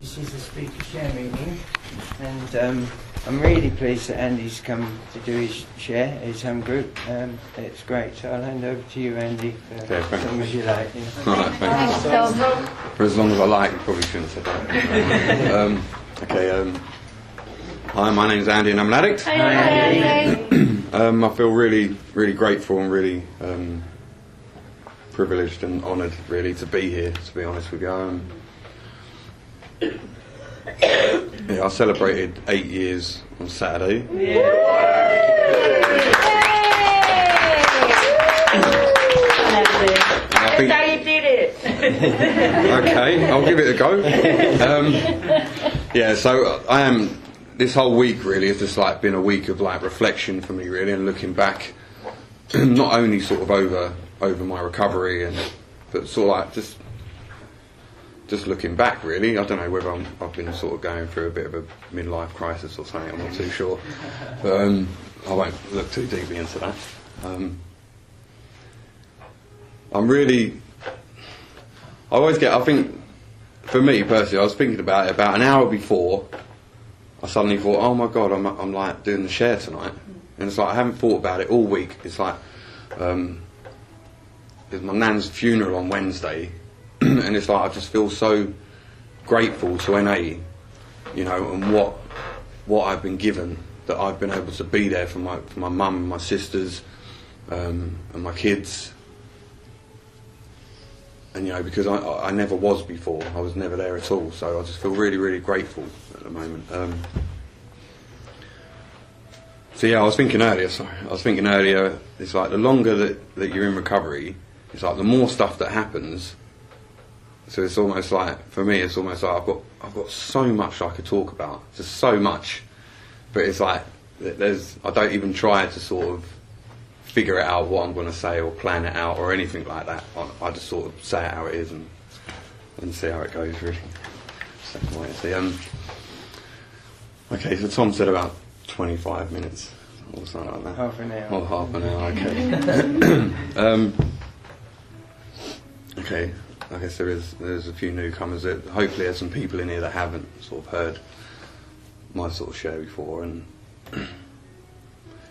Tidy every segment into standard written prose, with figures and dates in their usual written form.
This is the speaker share meeting, and I'm really pleased that Andy's come to do his share, his home group. It's great, so I'll hand over to you, Andy, for as long as you like. All right, thanks. For as long as I like, you probably shouldn't have said that. Hi, my name's Andy and I'm an addict. Hi, Andy. I feel really, really grateful and really privileged and honoured, really, to be here, to be honest with you. I celebrated 8 years on Saturday. That's how you did it. Okay, I'll give it a go. So I am. This whole week really has just like been a week of like reflection for me, really, and looking back, not only sort of over my recovery but sort of like just looking back, really. I don't know whether I've been sort of going through a bit of a midlife crisis or something. I'm not too sure, but I won't look too deeply into that. I think, for me personally, I was thinking about it about an hour before. I suddenly thought, oh my God, I'm like doing the share tonight, and it's like I haven't thought about it all week. It's like there's my nan's funeral on Wednesday. And it's like I just feel so grateful to NA, you know, and what I've been given, that I've been able to be there for my mum and my sisters and my kids. And you know, because I never was before, I was never there at all. So I just feel really, really grateful at the moment. I was thinking earlier. It's like the longer that you're in recovery, it's like the more stuff that happens. So it's almost like, for me, it's almost like I've got so much I could talk about, just so much. But it's like I don't even try to sort of figure it out what I'm going to say or plan it out or anything like that. I just sort of say it how it is and see how it goes, really. Okay, so Tom said about 25 minutes or something like that. Half an hour. Oh, half an hour, okay. Okay. I guess there's a few newcomers. That hopefully there's some people in here that haven't sort of heard my sort of share before, and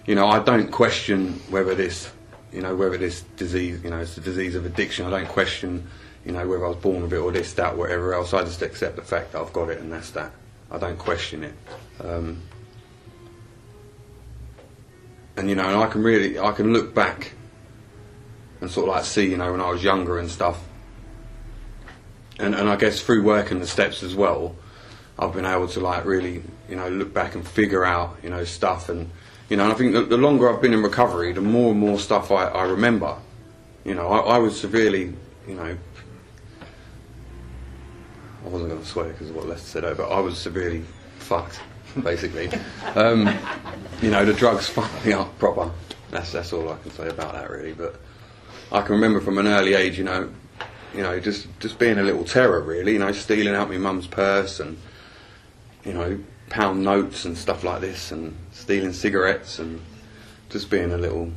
you know, I don't question whether this disease, you know, it's the disease of addiction. I don't question, you know, whether I was born with it or this, that, whatever else. I just accept the fact that I've got it and that's that. I don't question it. And you know, and I can look back and sort of like see, you know, when I was younger and stuff. And I guess through working the steps as well, I've been able to like really, you know, look back and figure out, you know, stuff. And you know, and I think the longer I've been in recovery, the more and more stuff I remember. You know, I was severely, you know, I wasn't going to swear because of what Lester said, but I was severely fucked, basically. You know, the drugs fucked me up proper. That's all I can say about that, really. But I can remember from an early age, you know, just being a little terror, really, you know, stealing out my mum's purse and, you know, pound notes and stuff like this, and stealing cigarettes and just being a little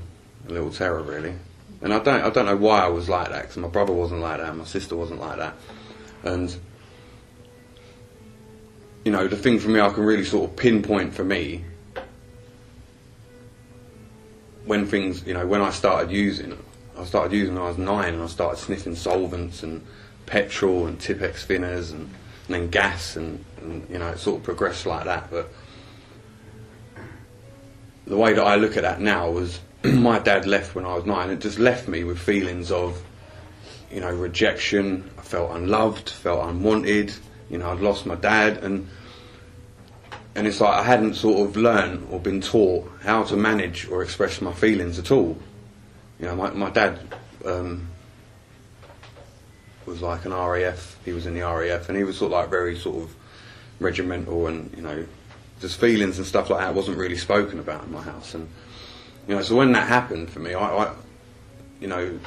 terror, really. And I don't know why I was like that, because my brother wasn't like that, my sister wasn't like that. And, you know, the thing for me, I can really sort of pinpoint for me when things, you know, when I started using when I was 9, and I started sniffing solvents and petrol and Tipex thinners and then gas and you know, it sort of progressed like that. But the way that I look at that now was my dad left when I was 9. It just left me with feelings of, you know, rejection. I felt unloved, felt unwanted. You know, I'd lost my dad, and it's like I hadn't sort of learned or been taught how to manage or express my feelings at all. You know, my dad was like an RAF. He was in the RAF, and he was sort of like very sort of regimental, and you know, just feelings and stuff like that wasn't really spoken about in my house. And you know, so when that happened for me, I you know,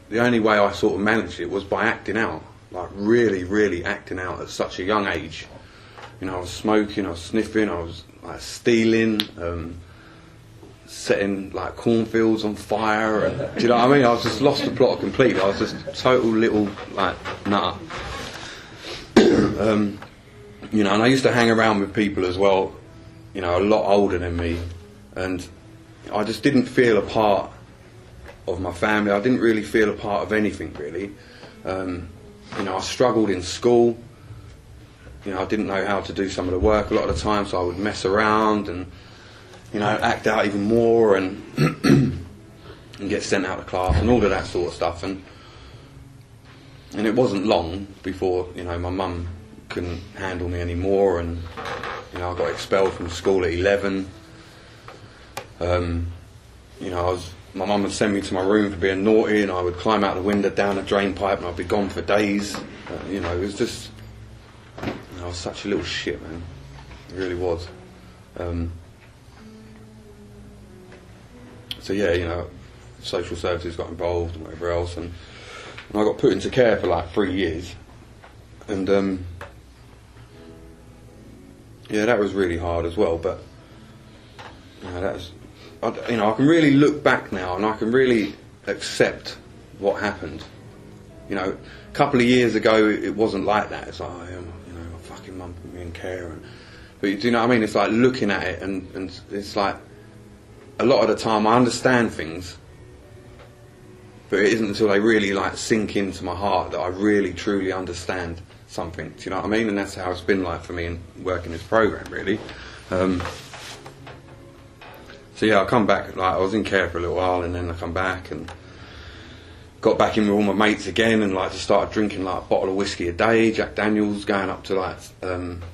the only way I sort of managed it was by acting out, like really, really acting out at such a young age. You know, I was smoking, I was sniffing, I was like stealing. Setting like cornfields on fire, and do you know what I mean? I was just lost the plot completely. I was just total little like nut. you know, and I used to hang around with people as well, you know, a lot older than me, and I just didn't feel a part of my family. I didn't really feel a part of anything, really. You know, I struggled in school. You know, I didn't know how to do some of the work a lot of the time, so I would mess around and, you know, act out even more and and get sent out of class and all of that sort of stuff. And it wasn't long before, you know, my mum couldn't handle me anymore, and, you know, I got expelled from school at 11. You know, my mum would send me to my room for being naughty, and I would climb out the window down a drain pipe, and I'd be gone for days. You know, it was just, you know, I was such a little shit, man. It really was. So yeah, you know, social services got involved and whatever else, and I got put into care for like 3 years, and yeah, that was really hard as well. But you know, that was, you know, I can really look back now and I can really accept what happened. You know, a couple of years ago it wasn't like that. It's like, oh, you know, my fucking mum put me in care, but do you know what I mean? It's like looking at it and it's like a lot of the time I understand things, but it isn't until they really like sink into my heart that I really truly understand something. Do you know what I mean? And that's how it's been like for me in working this program, really. So yeah, I come back, like I was in care for a little while, and then I come back and got back in with all my mates again, and like just started drinking like a bottle of whiskey a day, Jack Daniels, going up to like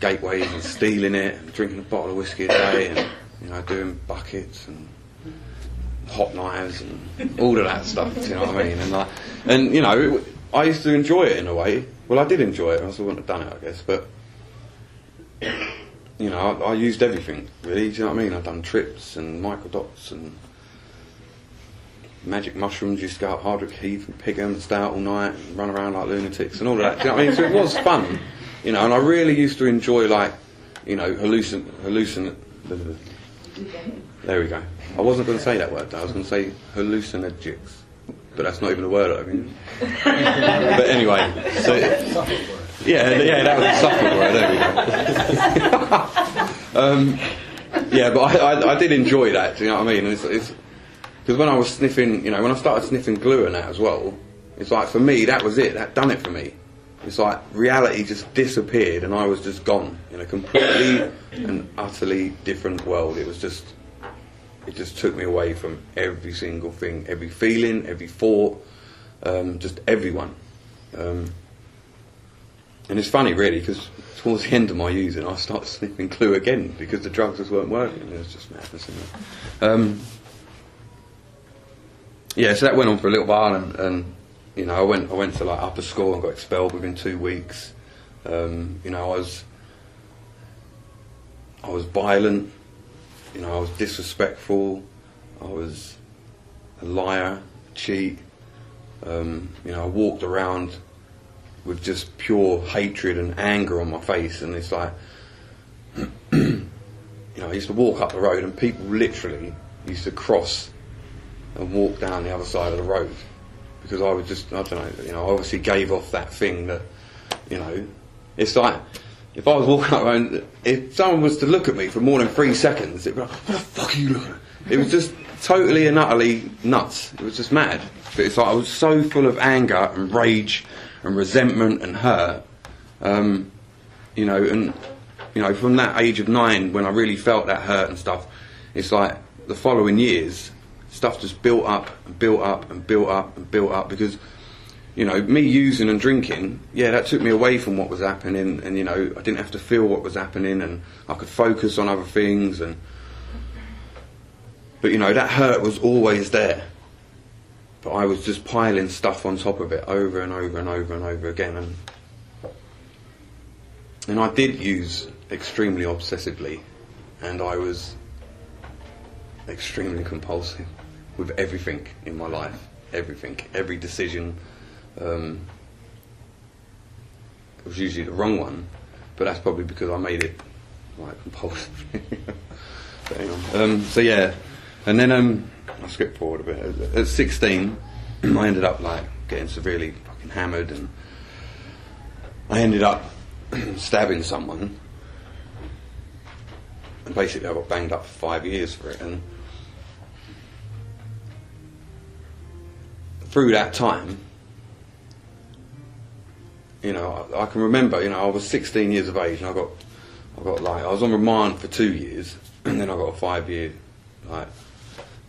gateways and stealing it, and drinking a bottle of whiskey a day, and, you know, doing buckets and hot knives and all of that stuff. Do you know what I mean? And you know, I used to enjoy it in a way. Well, I did enjoy it, or else I wouldn't have done it, I guess. But you know, I used everything, really. Do you know what I mean? I've done trips and microdots and magic mushrooms. Used to go up Hardwick Heath and pig them and stay out all night and run around like lunatics and all of that. Do you know what I mean? So it was fun, you know. And I really used to enjoy, like, you know, hallucin. There we go. I wasn't going to say that word though. I was going to say hallucinogens, but that's not even a word. I mean, but anyway, so yeah, that was a Suffolk word. There we go. Yeah, but I did enjoy that. Do you know what I mean? It's because when I was sniffing, you know, when I started sniffing glue and that as well, it's like for me that was it. That done it for me. It's like reality just disappeared and I was just gone in a completely and utterly different world. It just took me away from every single thing, every feeling, every thought, just everyone. And it's funny, really, because towards the end of my using, I started sniffing glue again because the drugs just weren't working. It was just madness, isn't it? Yeah, so that went on for a little while, and you know, I went to like upper school and got expelled within 2 weeks. You know, I was violent. You know, I was disrespectful. I was a liar, cheat. You know, I walked around with just pure hatred and anger on my face, and it's like, you know, I used to walk up the road and people literally used to cross and walk down the other side of the road because I was just, I don't know, you know, I obviously gave off that thing that, you know, it's like, if I was walking up and if someone was to look at me for more than 3 seconds, it'd be like, what the fuck are you looking at? It was just totally and utterly nuts. It was just mad. But it's like I was so full of anger and rage and resentment and hurt, you know, and, you know, from that age of 9 when I really felt that hurt and stuff, it's like the following years, stuff just built up and built up and built up and built up because, you know, me using and drinking, yeah, that took me away from what was happening, and, you know, I didn't have to feel what was happening, and I could focus on other things, but, you know, that hurt was always there. But I was just piling stuff on top of it over and over and over and over again, and I did use extremely obsessively, and I was extremely compulsive with everything in my life, everything, every decision. It was usually the wrong one, but that's probably because I made it like compulsive. But anyway, so yeah, and then I'll skip forward a bit. At 16, I ended up like getting severely fucking hammered, and I ended up stabbing someone. And basically I got banged up for 5 years for it, and through that time, you know, I can remember, you know, I was 16 years of age and I was on remand for 2 years, and then I got a 5-year like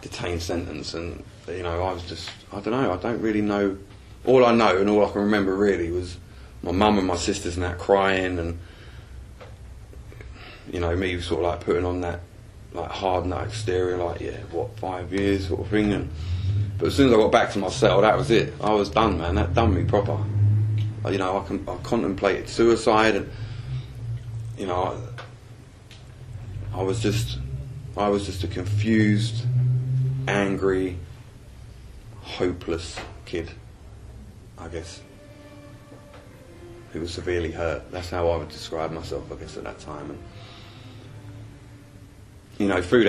detained sentence, and you know, I don't really know. All I know and all I can remember really was my mum and my sisters and that crying, and you know, me sort of like putting on that like hard nut exterior, like, yeah, what, 5 years sort of thing. But as soon as I got back to my cell, that was it. I was done, man. That done me proper. You know, I contemplated suicide, and you know, I was just a confused, angry, hopeless kid, I guess, who was severely hurt. That's how I would describe myself, I guess, at that time. And you know, through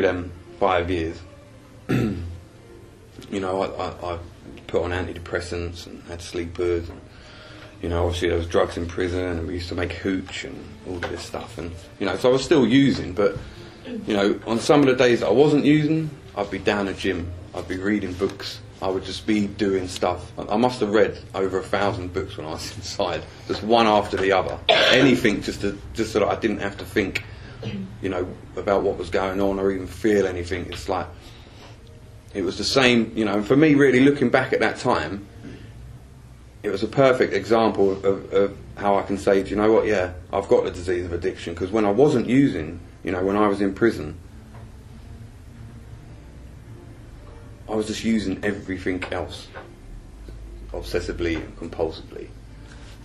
them 5 years, you know, I put on antidepressants and had sleepers, and you know, obviously there was drugs in prison, and we used to make hooch and all of this stuff, and you know, so I was still using, but you know, on some of the days that I wasn't using, I'd be down a gym, I'd be reading books, I would just be doing stuff. I must have read over 1,000 books when I was inside, just one after the other, anything just so that I didn't have to think, you know, about what was going on or even feel anything. It's like, it was the same, you know, and for me really looking back at that time, it was a perfect example of how I can say, do you know what, yeah, I've got the disease of addiction, because when I wasn't using, you know, when I was in prison, I was just using everything else, obsessively and compulsively,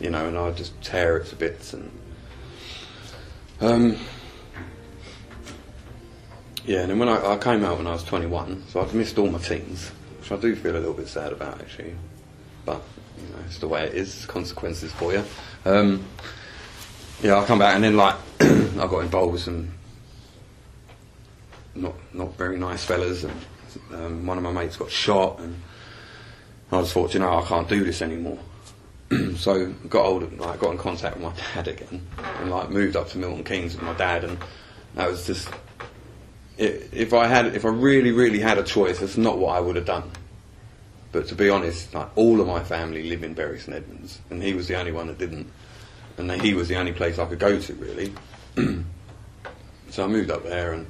you know, and I'd just tear it to bits, and yeah, and then when I came out when I was 21, so I'd missed all my teens, which I do feel a little bit sad about, actually, but you know, it's the way it is, consequences for you. Yeah, I come back, and then like I got involved with some not very nice fellas, and one of my mates got shot, and I just thought, you know, I can't do this anymore. So got in contact with my dad again, and like moved up to Milton Keynes with my dad, and that was just, if I really had a choice, that's not what I would have done. But to be honest, like, all of my family live in Bury St Edmunds, and he was the only one that didn't, and he was the only place I could go to really. So I moved up there, and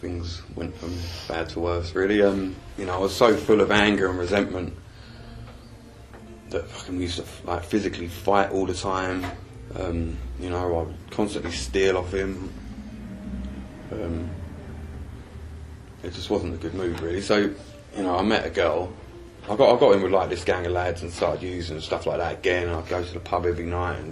things went from bad to worse really. You know, I was so full of anger and resentment that fucking used to like physically fight all the time. You know, I would constantly steal off him. It just wasn't a good move really. So, you know, I met a girl. I got in with like this gang of lads and started using and stuff like that again. I'd go to the pub every night,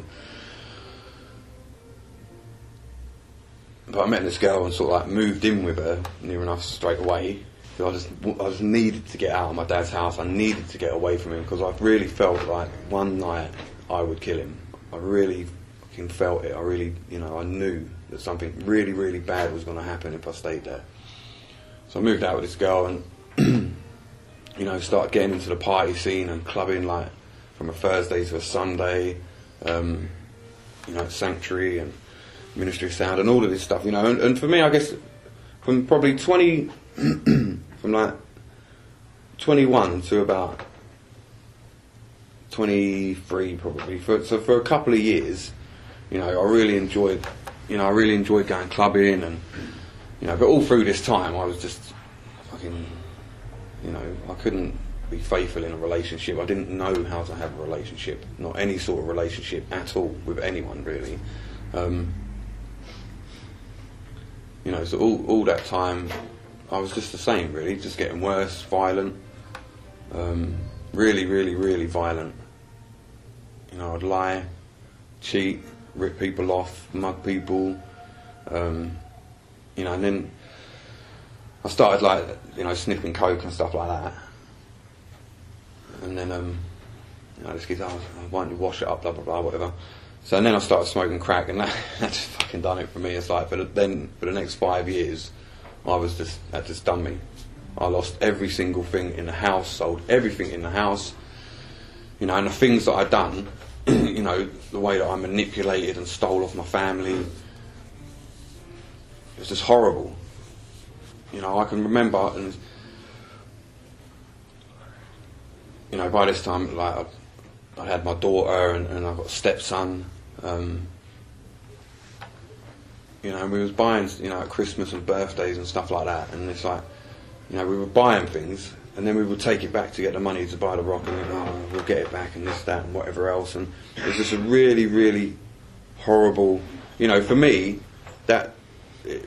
but I met this girl and sort of like moved in with her near enough straight away. I just needed to get out of my dad's house. I needed to get away from him, because I really felt like one night I would kill him. I really fucking felt it. I really, you know, I knew that something really, really bad was going to happen if I stayed there. So I moved out with this girl, and you know, started getting into the party scene and clubbing, like from a Thursday to a Sunday, you know, Sanctuary and Ministry of Sound and all of this stuff, you know. And for me, I guess from probably from like 21 to about 23 probably, so for a couple of years, you know, I really enjoyed going clubbing, and you know, but all through this time I was just fucking, you know, I couldn't be faithful in a relationship. I didn't know how to have a relationship, not any sort of relationship at all with anyone really. You know, so all that time I was just the same really, just getting worse, violent, really, really, really violent. You know, I'd lie, cheat, rip people off, mug people, you know, and then I started like, you know, sniffing coke and stuff like that. And then, you know, this kid's, oh, why don't you wash it up, blah, blah, blah, whatever. So and then I started smoking crack, and that just fucking done it for me. It's like, then for the next 5 years, that just done me. I lost every single thing in the house, sold everything in the house, you know, and the things that I'd done, you know, the way that I manipulated and stole off my family, was just horrible. You know, I can remember, and you know, by this time, like I had my daughter and I've got a stepson. You know, and we was buying, you know, at Christmas and birthdays and stuff like that, and it's like, you know, we were buying things, and then we would take it back to get the money to buy the rock, and we'll get it back, and this, that, and whatever else, and it was just a really, really horrible, you know, for me, that,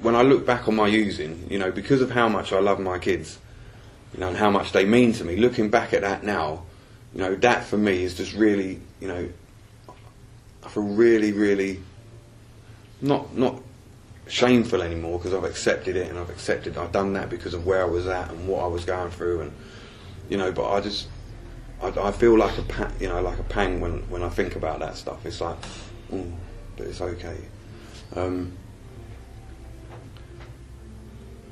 when I look back on my using, you know, because of how much I love my kids, you know, and how much they mean to me, looking back at that now, you know, that for me is just really, you know, I feel really, really not shameful anymore, because I've accepted it, and I've done that because of where I was at and what I was going through, and you know, but I feel like a pang when I think about that stuff. It's like, but it's okay.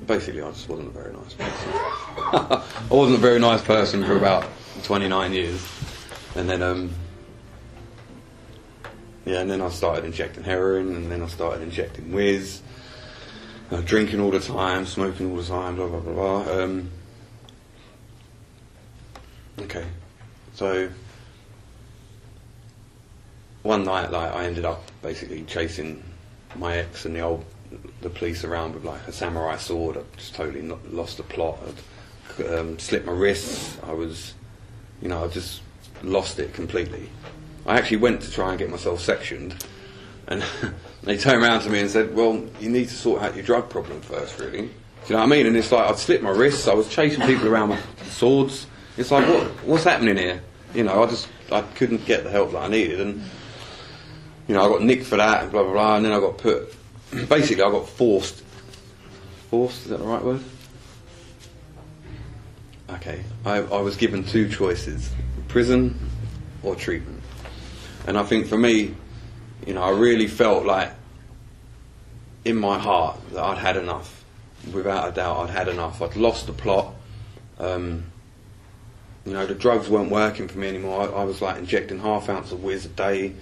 Basically, I just wasn't a very nice person. I wasn't a very nice person for about 29 years, and then and then I started injecting heroin, and then I started injecting whiz, drinking all the time, smoking all the time, blah blah blah blah. Okay, so one night, like, I ended up basically chasing my ex and the police around with like a samurai sword. I just totally lost the plot. I'd slipped my wrists. I just lost it completely. I actually went to try and get myself sectioned, and they turned around to me and said, well, you need to sort out your drug problem first, really. Do you know what I mean? And it's like, I'd slipped my wrists, I was chasing people around with swords. It's like, what's happening here? You know, I couldn't get the help that I needed, and you know, I got nicked for that, and blah blah blah, and then I got basically I got forced, is that the right word? Okay, I was given two choices, prison or treatment. And I think for me, you know, I really felt like in my heart that I'd had enough. Without a doubt, I'd had enough. I'd lost the plot. You know, the drugs weren't working for me anymore. I was like injecting ½ ounce of whiz a day.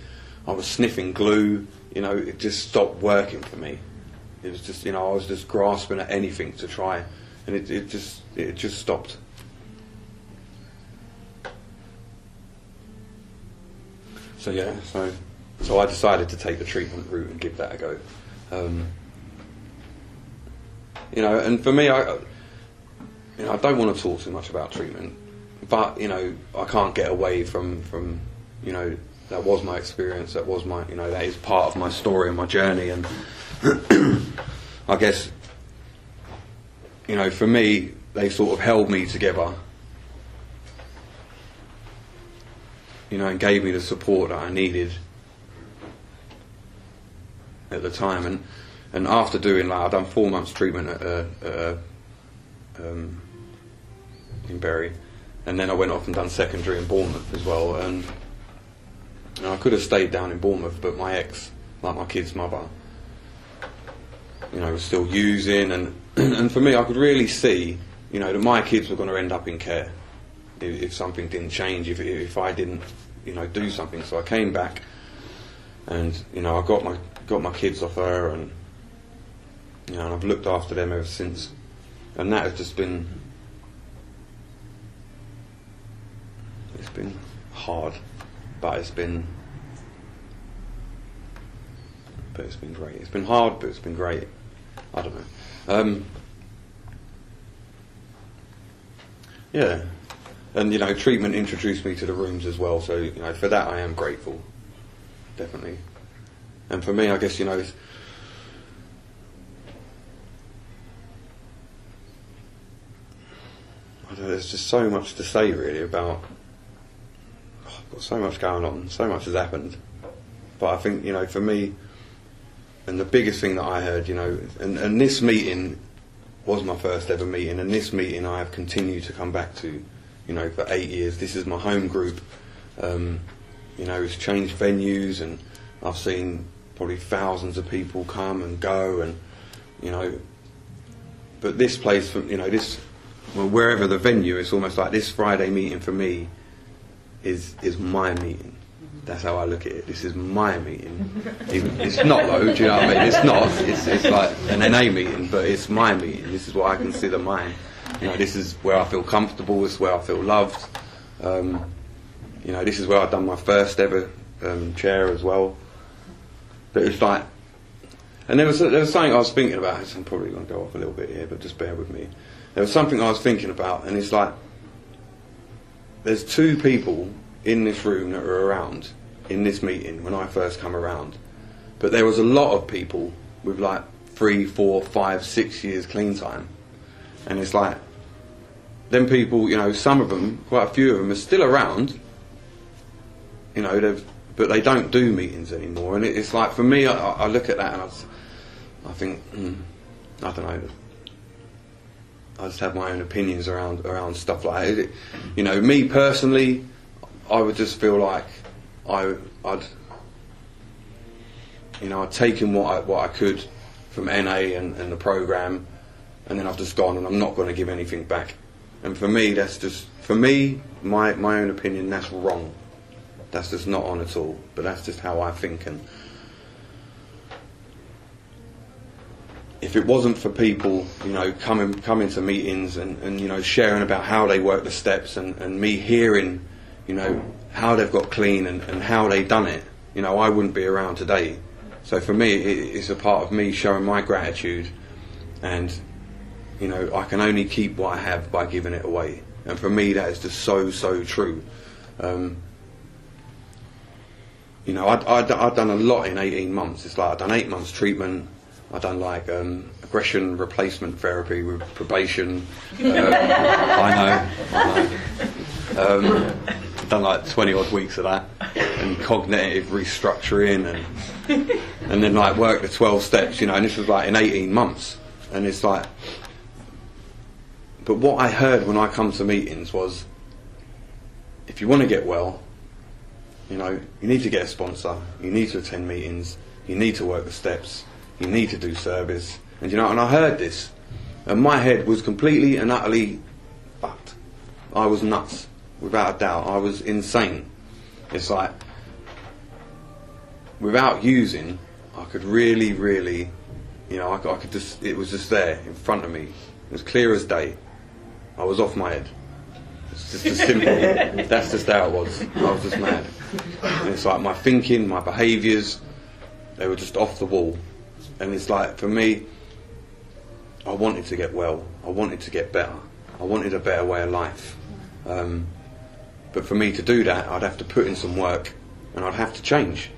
I was sniffing glue. You know, it just stopped working for me. It was just, you know, I was just grasping at anything to try, and it just stopped. So yeah, so I decided to take the treatment route and give that a go. You know, and for me, I don't want to talk too much about treatment, but you know, I can't get away from you know, that was my experience. That was my, you know, that is part of my story and my journey, and I guess, you know, for me, they sort of held me together. You know, and gave me the support that I needed at the time, and after doing, like, I'd done 4 months treatment in Bury, and then I went off and done secondary in Bournemouth as well, and I could have stayed down in Bournemouth, but my ex, like my kid's mother, you know, was still using, and for me, I could really see, you know, that my kids were going to end up in care if something didn't change, if I didn't, you know, do something. So I came back, and you know, I got my kids off her, and you know, and I've looked after them ever since, and that has just been, it's been hard, but it's been great. It's been hard, but it's been great. I don't know. Yeah. And, you know, treatment introduced me to the rooms as well, so, you know, for that I am grateful, definitely. And for me, I guess, you know, I don't know, there's just so much to say, really, about, I've got so much going on, so much has happened. But I think, you know, for me, and the biggest thing that I heard, you know, and this meeting was my first ever meeting, and this meeting I have continued to come back to, you know, for 8 years. This is my home group. You know, it's changed venues, and I've seen probably thousands of people come and go, and you know, but this place, you know, this, well, wherever the venue, it's almost like this Friday meeting for me is my meeting. That's how I look at it. This is my meeting. It's not though, do you know what I mean? It's not. It's like an NA meeting, but it's my meeting. This is what I consider mine. You know, this is where I feel comfortable. This is where I feel loved. You know, this is where I've done my first ever chair as well. But it's like, and there was something I was thinking about. I'm probably going to go off a little bit here, but just bear with me. There was something I was thinking about, and it's like, there's two people in this room that were around in this meeting when I first come around, but there was a lot of people with like 3, 4, 5, 6 years clean time, and it's like, them people, you know, some of them, quite a few of them are still around, you know, but they don't do meetings anymore, and it's like, for me, I look at that and I think, I don't know, I just have my own opinions around stuff like that. You know, me personally, I would just feel like I'd taken what I could from NA and the program, and then I've just gone and I'm not going to give anything back. And for me, that's just, for me, my own opinion, that's wrong. That's just not on at all. But that's just how I think. And if it wasn't for people, you know, coming to meetings and you know, sharing about how they work the steps, and me hearing, you know, how they've got clean and how they done it, you know, I wouldn't be around today. So for me, it's a part of me showing my gratitude, and you know, I can only keep what I have by giving it away. And for me, that is just so true. You know, I'd done a lot in 18 months. It's like I'd done 8 months treatment. I've done like aggression replacement therapy with probation. I know. I've done like 20 odd weeks of that, and cognitive restructuring, and then like worked the 12 steps, you know, and this was like in 18 months. And it's like, but what I heard when I come to meetings was, if you want to get well, you know, you need to get a sponsor, you need to attend meetings, you need to work the steps, you need to do service. And you know, and I heard this, and my head was completely and utterly fucked. I was nuts, without a doubt. I was insane. It's like, without using, I could really, you know, I could just, it was just there in front of me. It was clear as day. I was off my head. It's just as simple. That's just how it was. I was just mad. And it's like my thinking, my behaviours, they were just off the wall. And it's like, for me, I wanted to get well. I wanted to get better. I wanted a better way of life. But for me to do that, I'd have to put in some work, and I'd have to change.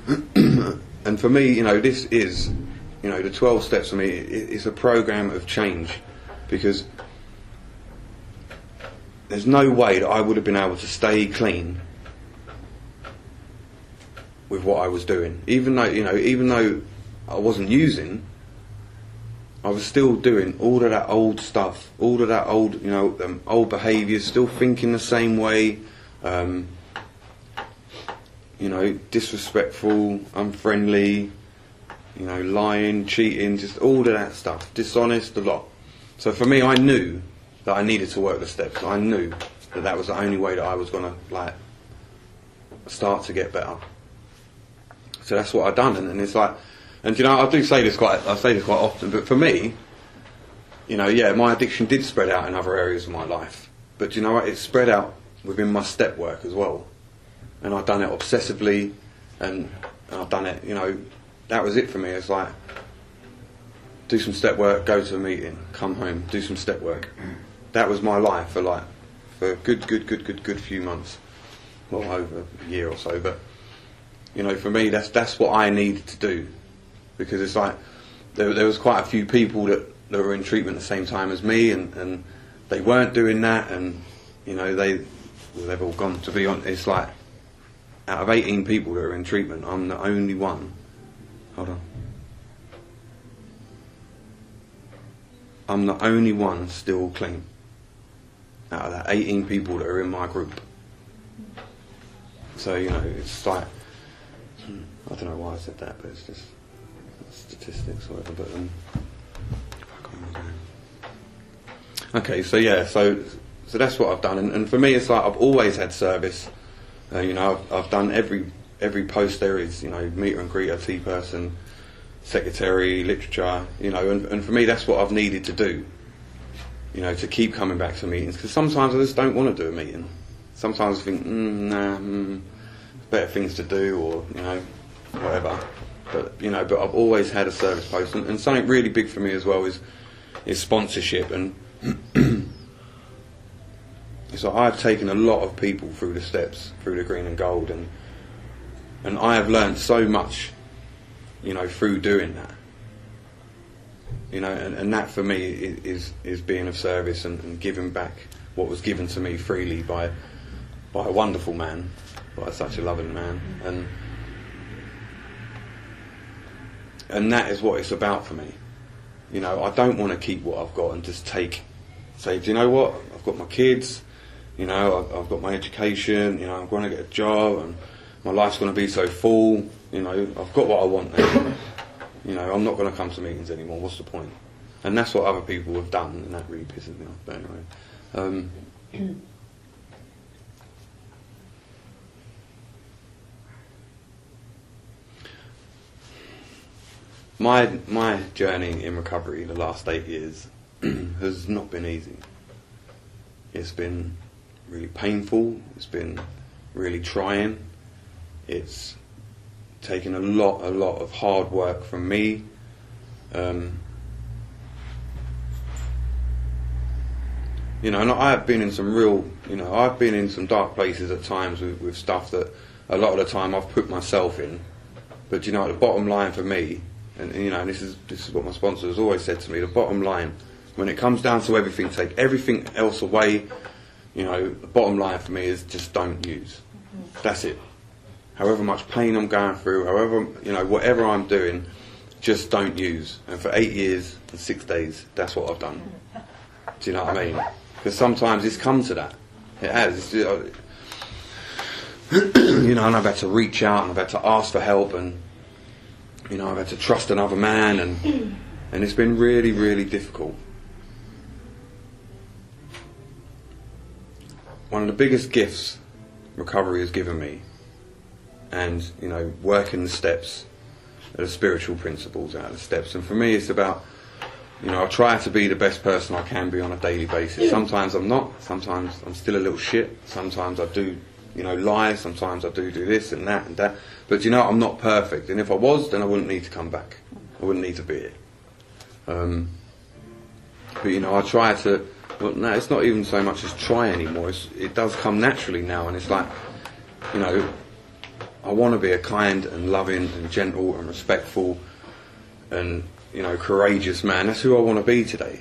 And for me, you know, this is, you know, the 12 steps for me, it's a program of change, because there's no way that I would have been able to stay clean with what I was doing. Even though I wasn't using, I was still doing all of that old stuff, all of that old, you know, old behaviours, still thinking the same way, you know, disrespectful, unfriendly, you know, lying, cheating, just all of that stuff, dishonest, a lot. So for me, I knew that I needed to work the steps. I knew that that was the only way that I was going to, like, start to get better. So that's what I've done, and it's like, and you know, I say this quite often, but for me, you know, yeah, my addiction did spread out in other areas of my life, but you know what, it spread out within my step work as well, and I've done it obsessively, and I've done it, you know, that was it for me. It's like, do some step work, go to a meeting, come home, do some step work. That was my life for a good few months, well, over a year or so. But you know, for me, that's what I needed to do, because it's like there was quite a few people that were in treatment at the same time as me, and they weren't doing that, and you know, they've all gone. To be honest, it's like, out of 18 people that are in treatment, I'm the only one. Hold on. I'm the only one still clean out of that 18 people that are in my group. So, you know, it's like, I don't know why I said that, but it's just statistics or whatever. But okay, so yeah, so that's what I've done, and for me, it's like I've always had service. You know, I've done every post there is, you know, meet and greet, tea person, secretary, literature, you know, and for me that's what I've needed to do, you know, to keep coming back to meetings, because sometimes I just don't want to do a meeting. Sometimes I think, better things to do, or, you know, whatever. But, you know, but I've always had a service post, and something really big for me as well is sponsorship. And so I've taken a lot of people through the steps, through the green and gold, and I have learned so much, you know, through doing that. You know, and that for me is being of service and giving back what was given to me freely by a wonderful man, by such a loving man, and that is what it's about for me. You know, I don't want to keep what I've got and just say, do you know what, I've got my kids, you know, I've got my education, you know, I'm going to get a job and my life's going to be so full, you know, I've got what I want now. You know, I'm not going to come to meetings anymore, what's the point? And that's what other people have done, and that really pisses me off. But anyway, my journey in recovery the last 8 years has not been easy. It's been really painful, it's been really trying, it's taken a lot of hard work from me. You know, and I have been in some I've been in some dark places at times with stuff that a lot of the time I've put myself in. But you know, the bottom line for me, and you know, and this is what my sponsor has always said to me, the bottom line, when it comes down to everything, take everything else away, you know, the bottom line for me is just don't use. That's it. However much pain I'm going through, however, you know, whatever I'm doing, just don't use. And for 8 years and 6 days, that's what I've done. Do you know what I mean? Because sometimes it's come to that. It has. You know, and I've had to reach out and I've had to ask for help, and you know, I've had to trust another man, and it's been really, really difficult. One of the biggest gifts recovery has given me, and you know, working the steps, the spiritual principles out of the steps, and for me it's about, you know, I try to be the best person I can be on a daily basis. Sometimes I'm not, sometimes I'm still a little shit, sometimes I do, you know, lie, sometimes I do this and that, but you know, I'm not perfect, and if I was, then I wouldn't need to come back, I wouldn't need to be it. But you know, I try to, well, no, it's not even so much as try anymore, it does come naturally now, and it's like, you know, I want to be a kind and loving and gentle and respectful and, you know, courageous man. That's who I want to be today.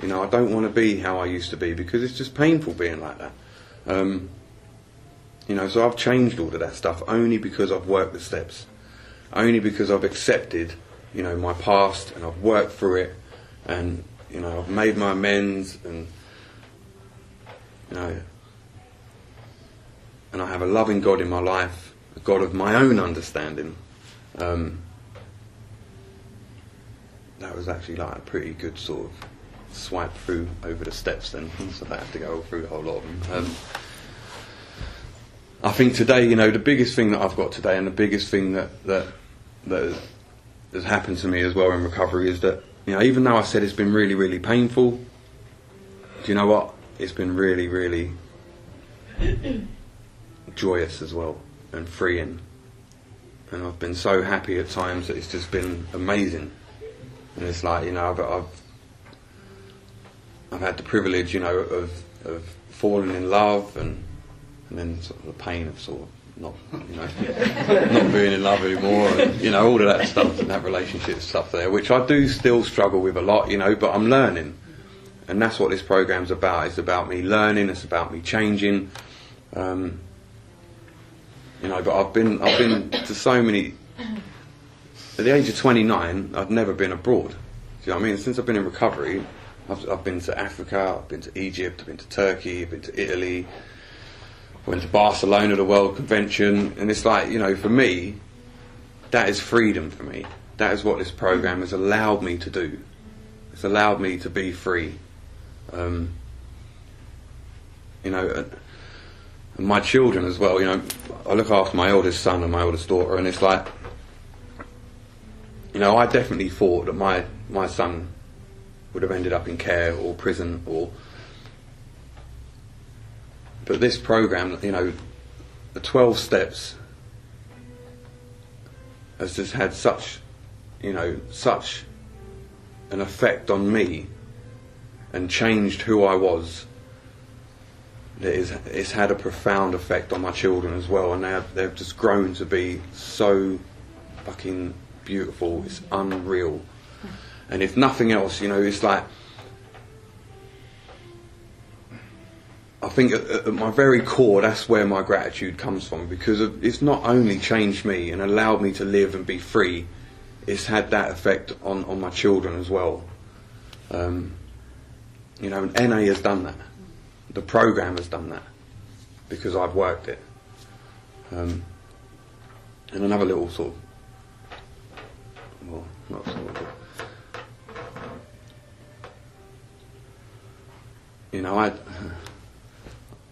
You know, I don't want to be how I used to be, because it's just painful being like that. You know, so I've changed all of that stuff only because I've worked the steps, only because I've accepted, you know, my past, and I've worked through it, and you know, I've made my amends, and you know, and I have a loving God in my life, a God of my own understanding. That was actually like a pretty good sort of swipe through over the steps then, so I have to go through a whole lot of them. I think today, you know, the biggest thing that I've got today, and the biggest thing that has happened to me as well in recovery, is that, you know, even though I said it's been really, really painful, do you know what? It's been really, really joyous as well, and freeing. And I've been so happy at times that it's just been amazing. And it's like, you know, I've had the privilege, you know, of falling in love, and then sort of the pain of sort of not, you know, not being in love anymore, and, you know, all of that stuff, and that relationship stuff there, which I do still struggle with a lot, you know, but I'm learning. And that's what this program's about. It's about me learning, it's about me changing. You know, but I've been to so many. At the age of 29, I've never been abroad. Do you know what I mean? Since I've been in recovery, I've been to Africa, I've been to Egypt, I've been to Turkey, I've been to Italy, I went to Barcelona, the World Convention, and it's like, you know, for me, that is freedom for me. That is what this program has allowed me to do. It's allowed me to be free. You know, And my children as well, you know, I look after my eldest son and my eldest daughter, and it's like, you know, I definitely thought that my son would have ended up in care or prison but this program, you know, the 12 steps has just had such an effect on me and changed who I was. It's had a profound effect on my children as well, and they've just grown to be so fucking beautiful. It's unreal. And if nothing else, you know, it's like, I think at my very core, that's where my gratitude comes from, because it's not only changed me and allowed me to live and be free, it's had that effect on my children as well. You know, and NA has done that. The program has done that because I've worked it. And another little sort of, well, not sort of, you know, I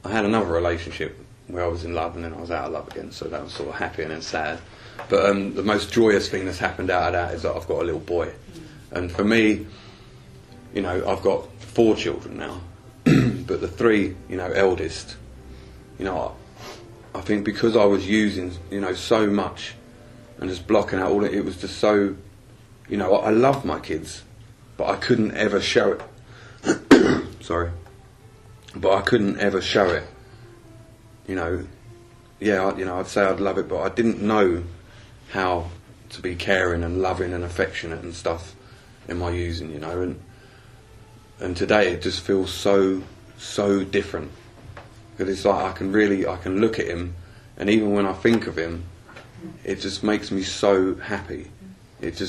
had another relationship where I was in love and then I was out of love again, so that was sort of happy and then sad. But the most joyous thing that's happened out of that is that I've got a little boy. And for me, you know, I've got 4 children now, but the 3, you know, eldest, you know, I think because I was using, you know, so much and just blocking out all it was just so, you know, I love my kids, but I couldn't ever show it. Sorry. But I couldn't ever show it. You know, yeah, you know, I'd say I'd love it, but I didn't know how to be caring and loving and affectionate and stuff in my using, you know, and today it just feels so different, because it's like I can look at him, and even when I think of him, it just makes me so happy. It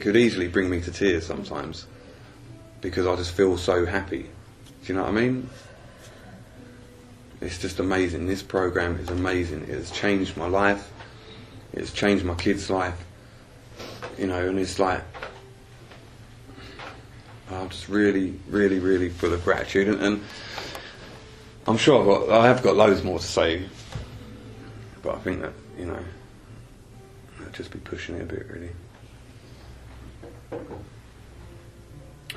could easily bring me to tears sometimes, because I just feel so happy. Do you know what I mean? It's just amazing. This program is amazing. It has changed my life. It's changed my kids' life. You know, and it's like, I'm just really, really, really full of gratitude. And I'm sure I have got loads more to say, but I think that, you know, I'd just be pushing it a bit, really.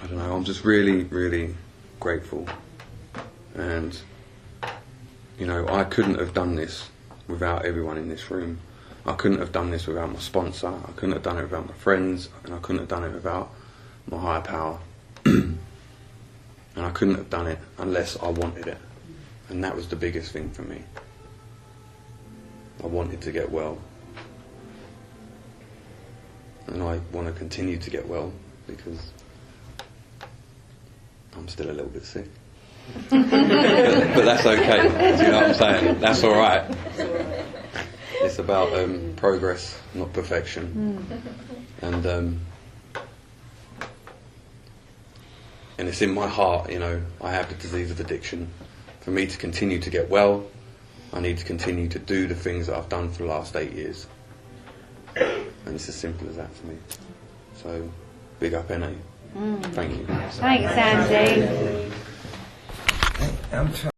I don't know, I'm just really, really grateful. And, you know, I couldn't have done this without everyone in this room. I couldn't have done this without my sponsor. I couldn't have done it without my friends. And I couldn't have done it without my higher power. And I couldn't have done it unless I wanted it. And that was the biggest thing for me. I wanted to get well. And I want to continue to get well, because I'm still a little bit sick. but that's okay. Do you know what I'm saying? That's all right. It's about progress, not perfection. And it's in my heart, you know, I have the disease of addiction. For me to continue to get well, I need to continue to do the things that I've done for the last 8 years. And it's as simple as that to me. So, big up NA. Thank you. Thanks, Andy. I'm trying.